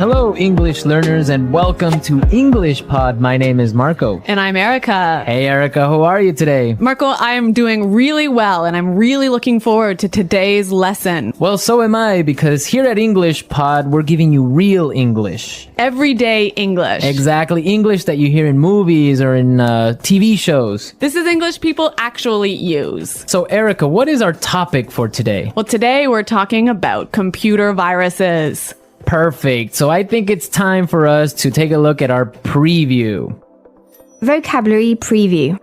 Hello, English learners, and welcome to English Pod. My name is Marco. And I'm Erica. Hey, Erica, how are you today? Marco, I am doing really well, and I'm really looking forward to today's lesson. Well, so am I, because here at English Pod, we're giving you real English. Everyday English. Exactly, English that you hear in movies or in TV shows. This is English people actually use. So, Erica, what is our topic for today? Well, today we're talking about computer viruses. Perfect. So I think it's time for us to take a look at our preview. Vocabulary preview.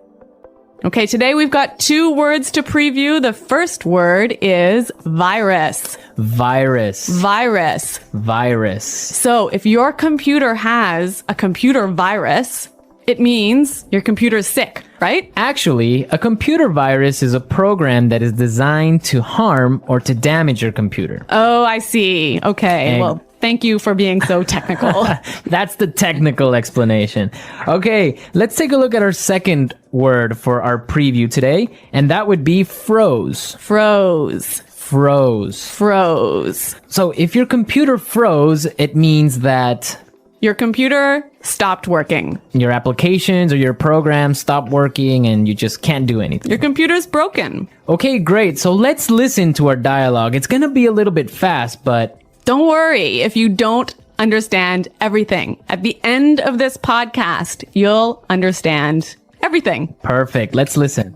Okay, today we've got 2 words to preview. The first word is virus. Virus. Virus. Virus. So if your computer has a computer virus, it means your computer's sick, right? Actually, a computer virus is a program that is designed to harm or to damage your computer. Oh, I see. Okay, well, thank you for being so technical. That's the technical explanation. Okay, let's take a look at our second word for our preview today, and that would be froze. Froze. Froze. Froze. So if your computer froze, it means that your computer stopped working. your applications or your programs stop working and you just can't do anything. Your computer's broken. Okay, great. So let's listen to our dialogue. It's going to be a little bit fast, but Don't worry if you don't understand everything. At the end of this podcast, you'll understand everything. perfect. Let's listen.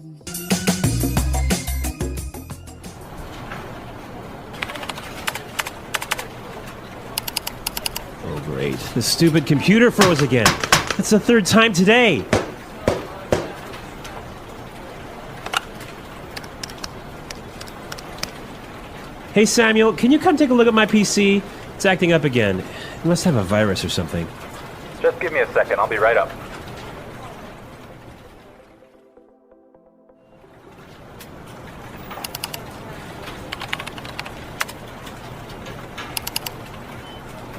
Oh, great. The stupid computer froze again. That's the 3rd time today. Hey, Samuel, can you come take a look at my PC? It's acting up again. It must have a virus or something. Just give me a second, I'll be right up.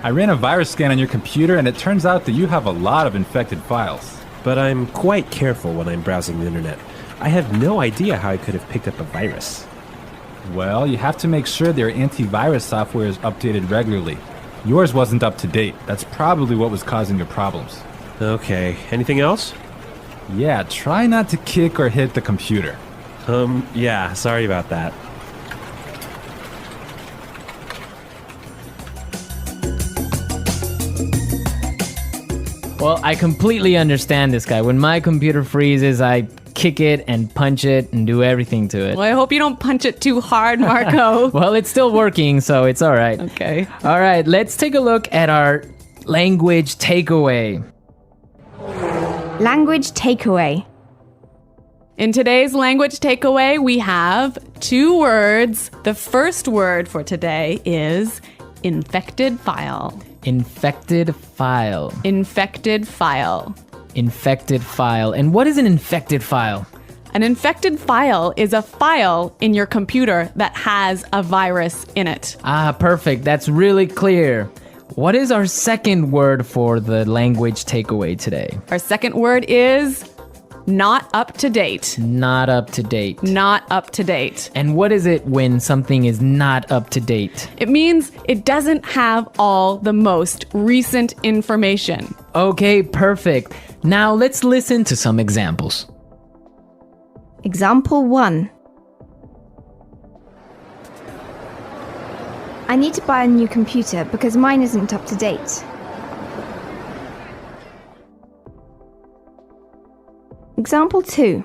I ran a virus scan on your computer and it turns out that you have a lot of infected files. But I'm quite careful when I'm browsing the internet. I have no idea how I could have picked up a virus. Well, you have to make sure their antivirus software is updated regularly. Yours wasn't up to date. That's probably what was causing your problems. Okay, anything else? Yeah, try not to kick or hit the computer. Yeah, sorry about that. Well, I completely understand this guy. When my computer freezes, I kick it and punch it and do everything to it. Well, I hope you don't punch it too hard, Marco. Well, it's still working, so it's all right. Okay. All right, let's take a look at our language takeaway. Language takeaway. In today's language takeaway, we have 2 words. The first word for today is infected file. Infected file. Infected file. Infected file. And what is an infected file? An infected file is a file in your computer that has a virus in it. Ah, perfect. That's really clear. What is our second word for the language takeaway today? Our second word is not up to date. Not up to date. Not up to date. And what is it when something is not up to date? It means it doesn't have all the most recent information. Okay, perfect. Now let's listen to some examples. Example 1. I need to buy a new computer because mine isn't up to date. Example 2.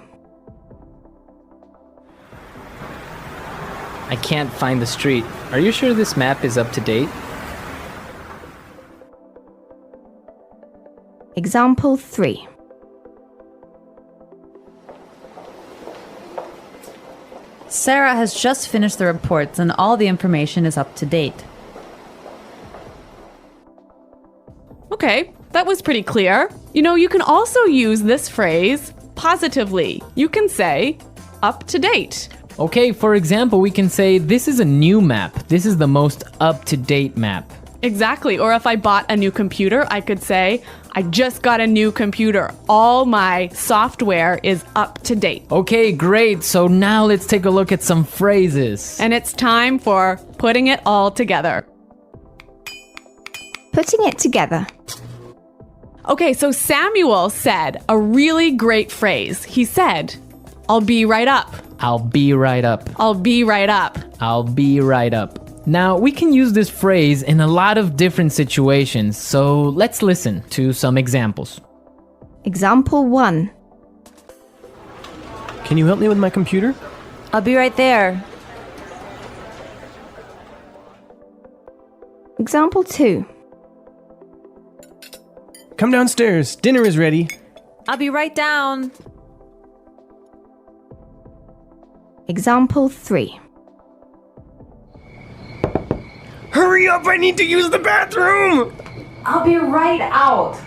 I can't find the street. Are you sure this map is up to date? Example 3. Sarah has just finished the reports and all the information is up to date. Okay, that was pretty clear. You know, you can also use this phrase positively. You can say up to date. Okay, for example, we can say this is a new map. This is the most up-to-date map. Exactly. Or if I bought a new computer, I could say, I just got a new computer. All my software is up to date. Okay, great. So now let's take a look at some phrases. And it's time for putting it all together. Putting it together. Okay, so Samuel said a really great phrase. He said, I'll be right up. I'll be right up. I'll be right up. I'll be right up. Now, we can use this phrase in a lot of different situations, so let's listen to some examples. Example 1. Can you help me with my computer? I'll be right there. Example 2. Come downstairs. Dinner is ready. I'll be right down. Example 3. Hurry up! I need to use the bathroom! I'll be right out.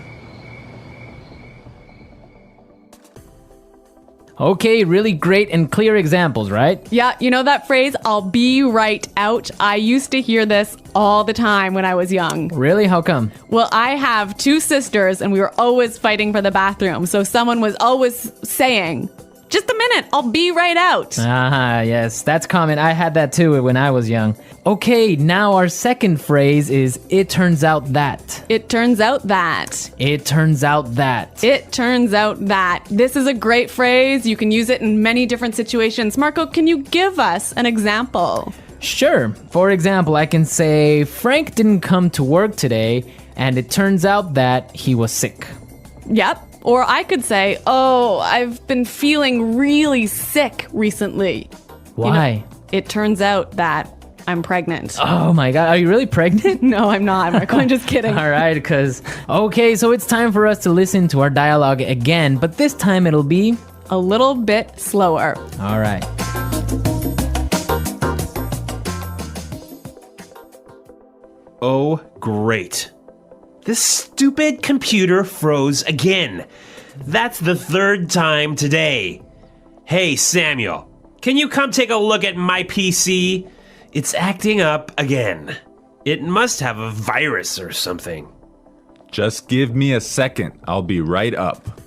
Okay, really great and clear examples, right? Yeah, you know that phrase, I'll be right out? I used to hear this all the time when I was young. Really? How come? Well, I have 2 sisters and we were always fighting for the bathroom. So someone was always saying, just a minute, I'll be right out. Ah, yes, that's common. I had that too when I was young. Okay, now our second phrase is, it turns out that. It turns out that. It turns out that. It turns out that. This is a great phrase. You can use it in many different situations. Marco, can you give us an example? Sure. For example, I can say, Frank didn't come to work today, and it turns out that he was sick. Yep. Or I could say, oh, I've been feeling really sick recently. Why? It turns out that I'm pregnant. Oh my God, are you really pregnant? No, I'm not, Marco. I'm just kidding. All right, okay, so it's time for us to listen to our dialogue again, but this time it'll be A little bit slower. all right. Oh, great. This stupid computer froze again. That's the 3rd time today. Hey, Samuel, can you come take a look at my PC? It's acting up again. It must have a virus or something. Just give me a second. I'll be right up.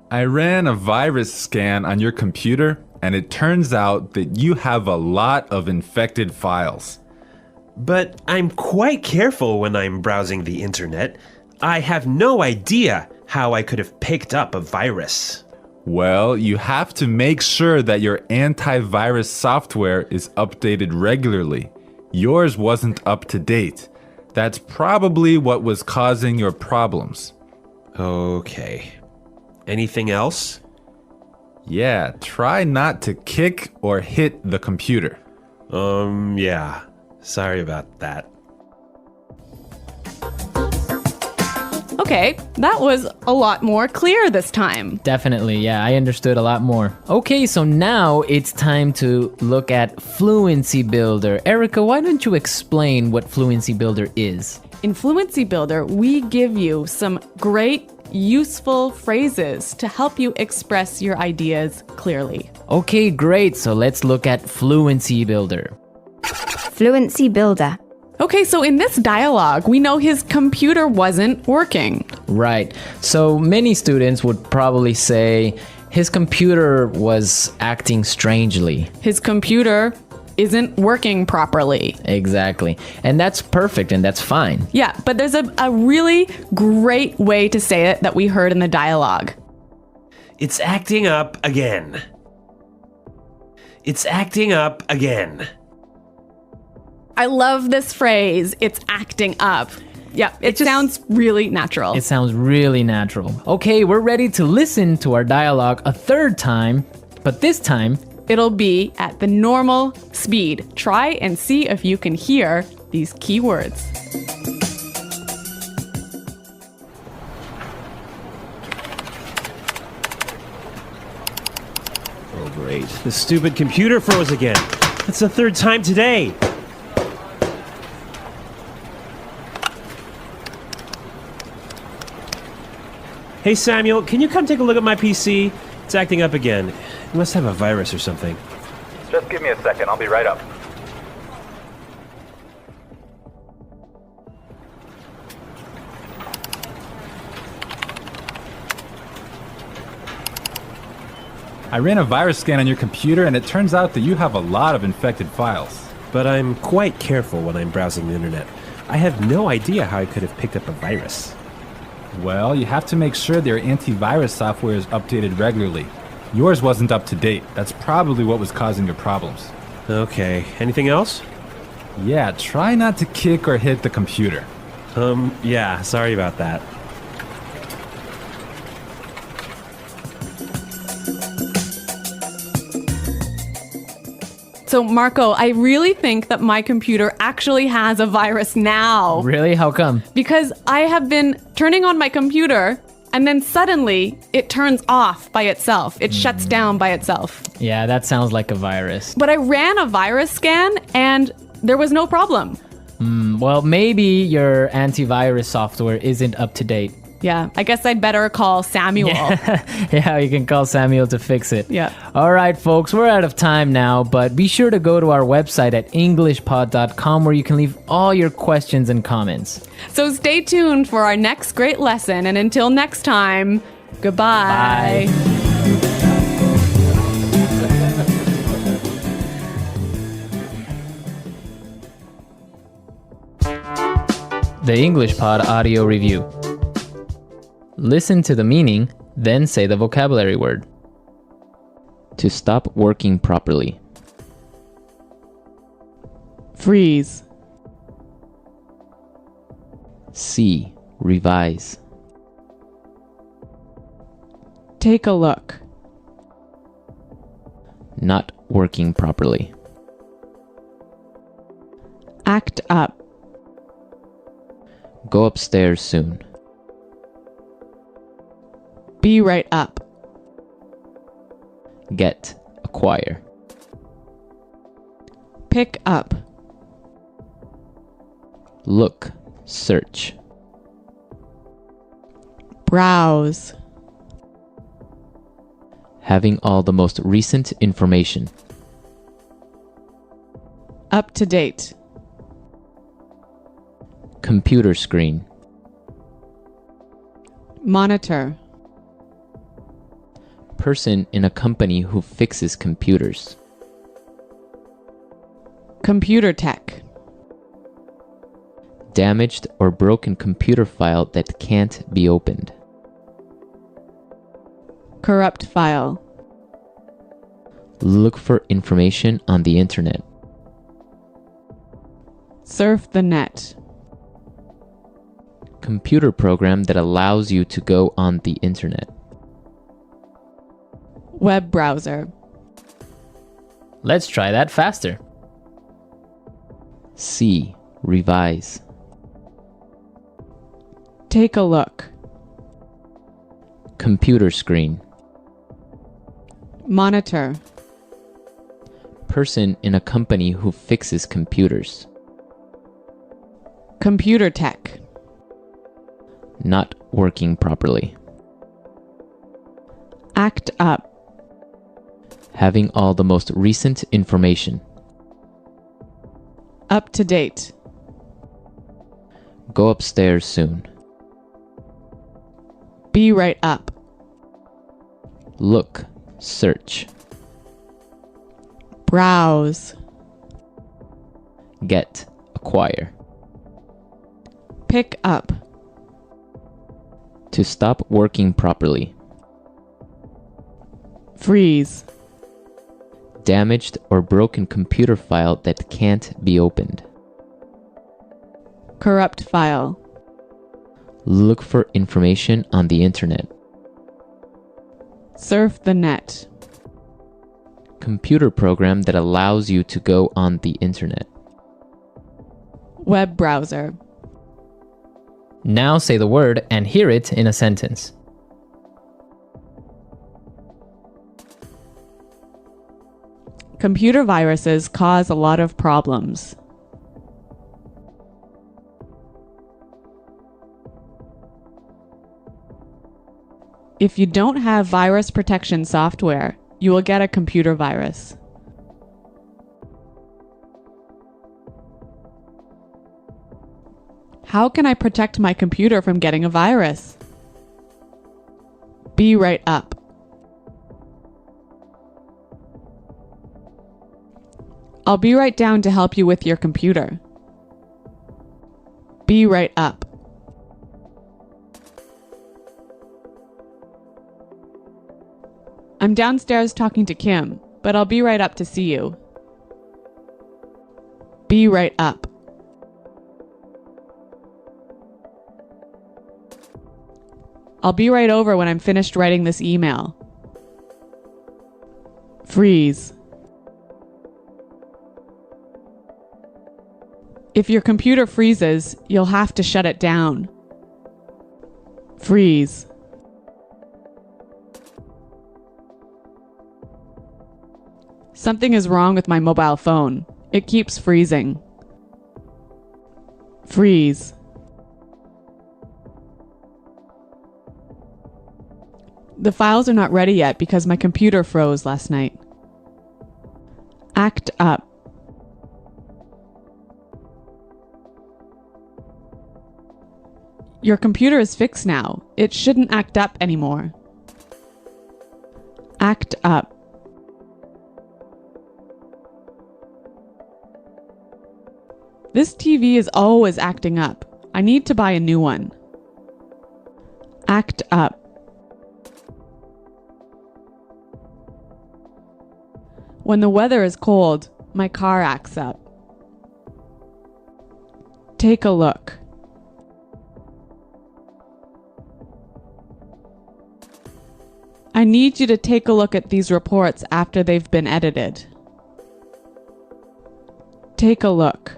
I ran a virus scan on your computer, and it turns out that you have a lot of infected files. But I'm quite careful when I'm browsing the internet. I have no idea how I could have picked up a virus. Well, you have to make sure that your antivirus software is updated regularly. Yours wasn't up to date. That's probably what was causing your problems. Okay. Anything else? Yeah, try not to kick or hit the computer. Yeah. Sorry about that. Okay, that was a lot more clear this time. Definitely, yeah, I understood a lot more. Okay, so now it's time to look at Fluency Builder. Erica, why don't you explain what Fluency Builder is? In Fluency Builder, we give you some great, useful phrases to help you express your ideas clearly. Okay, great, so let's look at Fluency Builder. Fluency Builder. Okay, so in this dialogue, we know his computer wasn't working. Right, so many students would probably say his computer was acting strangely. His computer isn't working properly. Exactly, and that's perfect and that's fine. Yeah, but there's a really great way to say it that we heard in the dialogue. It's acting up again. It's acting up again. I love this phrase, it's acting up. Yeah, it sounds really natural. It sounds really natural. Okay, we're ready to listen to our dialogue a 3rd time, but this time, It'll be at the normal speed. Try and see if you can hear these key words. Oh, great. The stupid computer froze again. That's the 3rd time today. Hey, Samuel, can you come take a look at my PC? It's acting up again. It must have a virus or something. Just give me a second. I'll be right up. I ran a virus scan on your computer, and it turns out that you have a lot of infected files. but I'm quite careful when I'm browsing the internet. I have no idea how I could have picked up a virus. Well, you have to make sure their antivirus software is updated regularly. Yours wasn't up to date. That's probably what was causing your problems. Okay, anything else? Yeah, try not to kick or hit the computer. Yeah, sorry about that. So, Marco, I really think that my computer actually has a virus now. Really? How come? Because I have been turning on my computer and then suddenly it turns off by itself. It shuts down by itself. Yeah, that sounds like a virus. But I ran a virus scan and there was no problem. Well, maybe your antivirus software isn't up to date. Yeah, I guess I'd better call Samuel. Yeah, you can call Samuel to fix it. Yeah. All right, folks, we're out of time now, but be sure to go to our website at englishpod.com where you can leave all your questions and comments. So stay tuned for our next great lesson. And until next time, goodbye. Bye. The English Pod Audio Review. Listen to the meaning, then say the vocabulary word. To stop working properly. Freeze. C. Revise. Take a look. Not working properly. Act up. Go upstairs soon. Be right up. Get. Acquire. Pick up. Look. Search. Browse. Having all the most recent information. Up to date. Computer screen. Monitor. Person in a company who fixes computers. Computer tech. Damaged or broken computer file that can't be opened. Corrupt file. Look for information on the internet. Surf the net. Computer program that allows you to go on the internet. Web browser. Let's try that faster. C. Revise. Take a look. Computer screen. Monitor. Person in a company who fixes computers. Computer tech. Not working properly. Act up. Having all the most recent information. Up to date. Go upstairs soon. Be right up. Look. Search. Browse. Get. Acquire. Pick up. To stop working properly. Freeze. Damaged or broken computer file that can't be opened. Corrupt file. Look for information on the internet. Surf the net. Computer program that allows you to go on the internet. Web browser. Now say the word and hear it in a sentence. Computer viruses cause a lot of problems. If you don't have virus protection software, you will get a computer virus. How can I protect my computer from getting a virus? Be right up. I'll be right down to help you with your computer. Be right up. I'm downstairs talking to Kim, but I'll be right up to see you. Be right up. I'll be right over when I'm finished writing this email. Freeze. If your computer freezes, you'll have to shut it down. Freeze. Something is wrong with my mobile phone. It keeps freezing. Freeze. The files are not ready yet because my computer froze last night. Act up. Your computer is fixed now. It shouldn't act up anymore. Act up. This TV is always acting up. I need to buy a new one. Act up. When the weather is cold, my car acts up. Take a look. I need you to take a look at these reports after they've been edited. Take a look.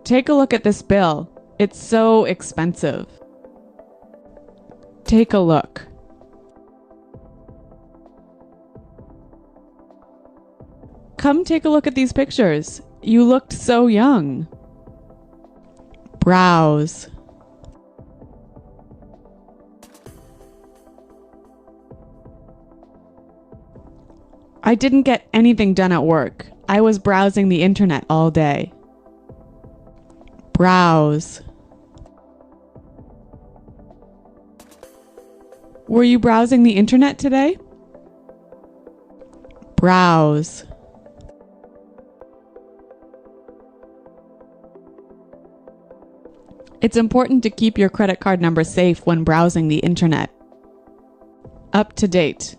Take a look at this bill. It's so expensive. Take a look. Come take a look at these pictures. You looked so young. Browse. I didn't get anything done at work. I was browsing the internet all day. Browse. Were you browsing the internet today? Browse. It's important to keep your credit card number safe when browsing the internet. Up to date.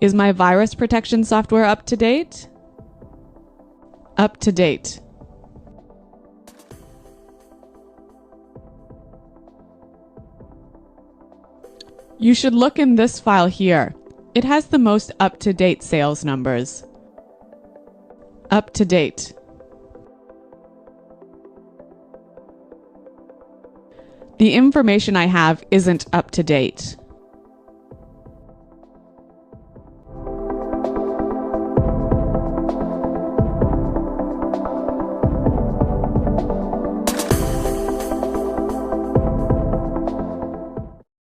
Is my virus protection software up to date? Up to date. You should look in this file here. It has the most up-to-date sales numbers. Up to date. The information I have isn't up to date.